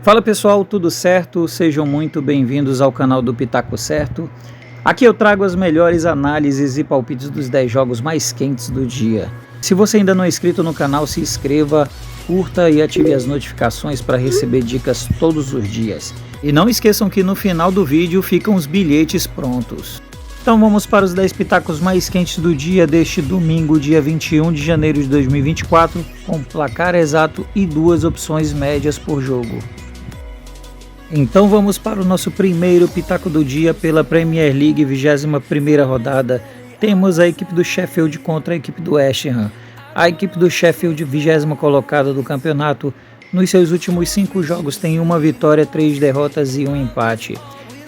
Fala pessoal, tudo certo? Sejam muito bem-vindos ao canal do Pitaco Certo. Aqui eu trago as melhores análises e palpites dos 10 jogos mais quentes do dia. Se você ainda não é inscrito no canal, se inscreva, curta e ative as notificações para receber dicas todos os dias. E não esqueçam que no final do vídeo ficam os bilhetes prontos. Então vamos para os 10 pitacos mais quentes do dia deste domingo, dia 21 de janeiro de 2024, com placar exato e duas opções médias por jogo. Então vamos para o nosso primeiro pitaco do dia pela Premier League, 21ª rodada. Temos a equipe do Sheffield contra a equipe do West Ham. A equipe do Sheffield, 20ª colocada do campeonato, nos seus últimos 5 jogos tem uma vitória, 3 derrotas e um empate.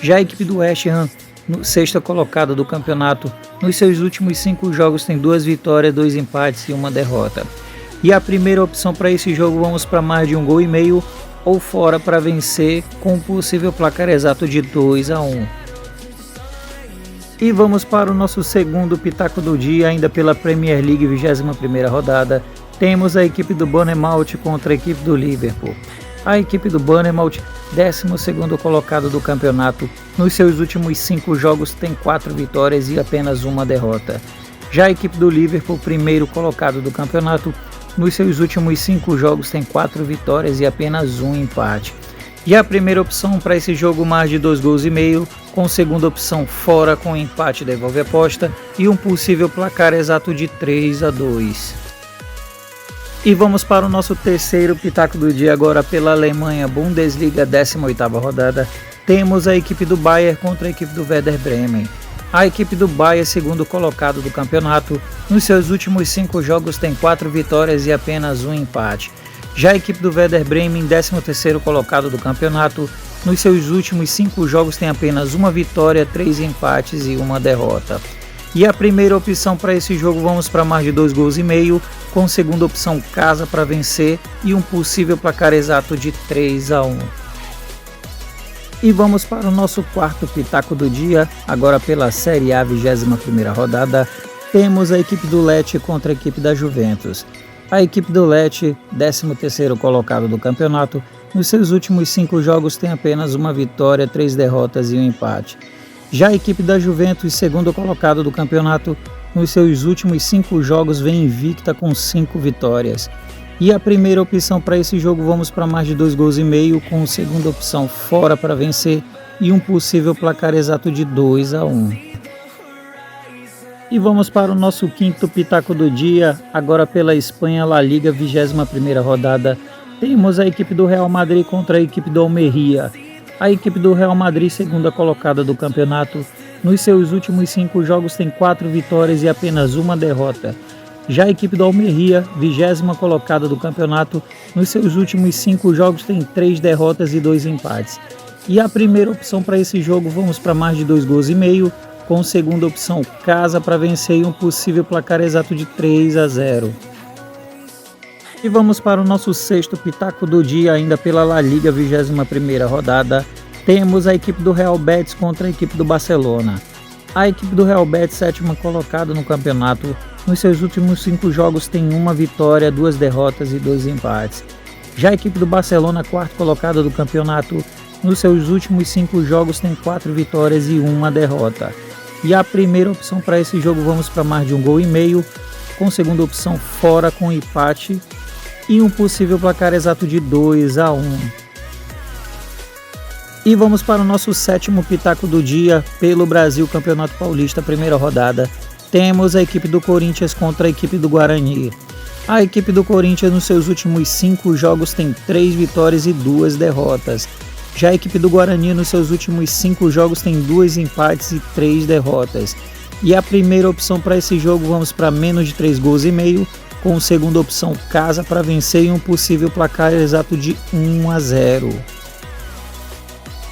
Já a equipe do West Ham, sexta colocada do campeonato, nos seus últimos 5 jogos tem 2 vitórias, 2 empates e uma derrota. E a primeira opção para esse jogo, vamos para mais de 1,5 gols ou fora para vencer, com possível placar exato de 2-1. E vamos para o nosso segundo pitaco do dia, ainda pela Premier League, 21ª rodada. Temos a equipe do Bournemouth contra a equipe do Liverpool. A equipe do Bournemouth, 12º colocado do campeonato, nos seus últimos 5 jogos tem 4 vitórias e apenas uma derrota. Já a equipe do Liverpool, primeiro colocado do campeonato, nos seus últimos 5 jogos tem 4 vitórias e apenas um empate. E a primeira opção para esse jogo, mais de 2,5 gols, com segunda opção fora com empate devolve a aposta e um possível placar exato de 3-2. E vamos para o nosso terceiro pitaco do dia, agora pela Alemanha, Bundesliga, 18ª rodada. Temos a equipe do Bayern contra a equipe do Werder Bremen. A equipe do Bayern, segundo colocado do campeonato, nos seus últimos 5 jogos tem 4 vitórias e apenas um empate. Já a equipe do Werder Bremen, 13º colocado do campeonato, nos seus últimos 5 jogos tem apenas uma vitória, 3 empates e uma derrota. E a primeira opção para esse jogo, vamos para mais de 2,5 gols, com segunda opção casa para vencer e um possível placar exato de 3-1. E vamos para o nosso quarto pitaco do dia, agora pela Série A, 21ª rodada. Temos a equipe do Lecce contra a equipe da Juventus. A equipe do Lecce, 13º colocado do campeonato, nos seus últimos 5 jogos tem apenas uma vitória, 3 derrotas e um empate. Já a equipe da Juventus, segundo colocado do campeonato, nos seus últimos 5 jogos vem invicta com 5 vitórias. E a primeira opção para esse jogo, vamos para mais de 2,5 gols, com segunda opção fora para vencer e um possível placar exato de 2-1. E vamos para o nosso quinto pitaco do dia, agora pela Espanha, La Liga, 21ª rodada. Temos a equipe do Real Madrid contra a equipe do Almeria. A equipe do Real Madrid, segunda colocada do campeonato, nos seus últimos 5 jogos tem 4 vitórias e apenas uma derrota. Já a equipe do Almeria, 20ª colocada do campeonato, nos seus últimos 5 jogos tem 3 derrotas e 2 empates. E a primeira opção para esse jogo, vamos para mais de 2,5 gols, com segunda opção casa para vencer e um possível placar exato de 3-0. E vamos para o nosso sexto pitaco do dia, ainda pela La Liga, 21ª rodada. Temos a equipe do Real Betis contra a equipe do Barcelona. A equipe do Real Betis, 7ª colocada no campeonato, nos seus últimos 5 jogos tem uma vitória, 2 derrotas e 2 empates. Já a equipe do Barcelona, 4ª colocada do campeonato, nos seus últimos 5 jogos tem 4 vitórias e uma derrota. E a primeira opção para esse jogo, vamos para mais de 1,5 gols, com segunda opção fora com empate e um possível placar exato de 2-1. E vamos para o nosso sétimo pitaco do dia, pelo Brasil, Campeonato Paulista, primeira rodada. Temos a equipe do Corinthians contra a equipe do Guarani. A equipe do Corinthians, nos seus últimos 5 jogos, tem 3 vitórias e 2 derrotas. Já a equipe do Guarani, nos seus últimos 5 jogos, tem 2 empates e 3 derrotas. E a primeira opção para esse jogo, vamos para menos de 3,5 gols, com segunda opção casa para vencer e um possível placar exato de 1-0.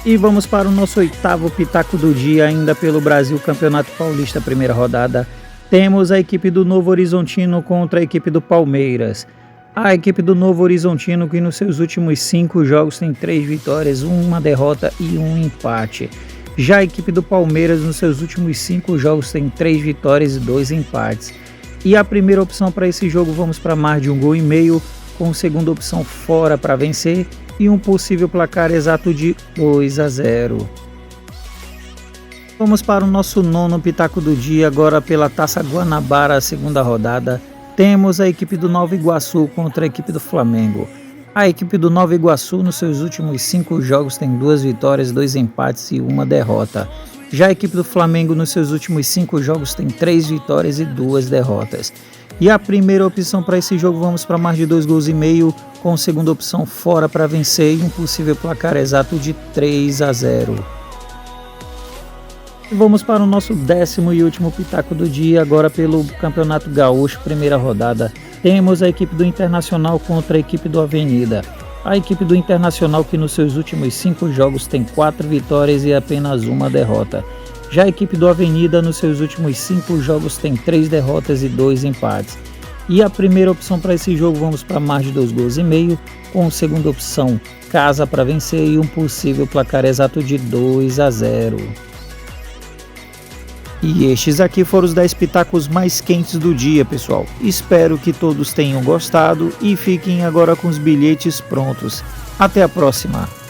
E vamos para o nosso oitavo pitaco do dia, ainda pelo Brasil, Campeonato Paulista, primeira rodada. Temos a equipe do Novo Horizontino contra a equipe do Palmeiras. A equipe do Novo Horizontino, que nos seus últimos 5 jogos tem 3 vitórias, uma derrota e um empate. Já a equipe do Palmeiras, nos seus últimos 5 jogos tem 3 vitórias e 2 empates. E a primeira opção para esse jogo, vamos para mais de 1,5 gols, com segunda opção fora para vencer e um possível placar exato de 2-0. Vamos para o nosso nono pitaco do dia, agora pela Taça Guanabara, segunda rodada. Temos a equipe do Nova Iguaçu contra a equipe do Flamengo. A equipe do Nova Iguaçu nos seus últimos 5 jogos tem 2 vitórias, 2 empates e 1 derrota. Já a equipe do Flamengo nos seus últimos 5 jogos tem 3 vitórias e 2 derrotas. E a primeira opção para esse jogo, vamos para mais de 2,5 gols, com a segunda opção fora para vencer e um possível placar exato de 3-0. Vamos para o nosso 10º e último pitaco do dia, agora pelo Campeonato Gaúcho, primeira rodada. Temos a equipe do Internacional contra a equipe do Avenida. A equipe do Internacional, que nos seus últimos 5 jogos tem 4 vitórias e apenas 1 derrota. Já a equipe do Avenida nos seus últimos 5 jogos tem 3 derrotas e 2 empates. E a primeira opção para esse jogo, vamos para mais de 2,5 gols, com a segunda opção casa para vencer e um possível placar exato de 2-0. E estes aqui foram os 10 pitacos mais quentes do dia, pessoal. Espero que todos tenham gostado e fiquem agora com os bilhetes prontos. Até a próxima!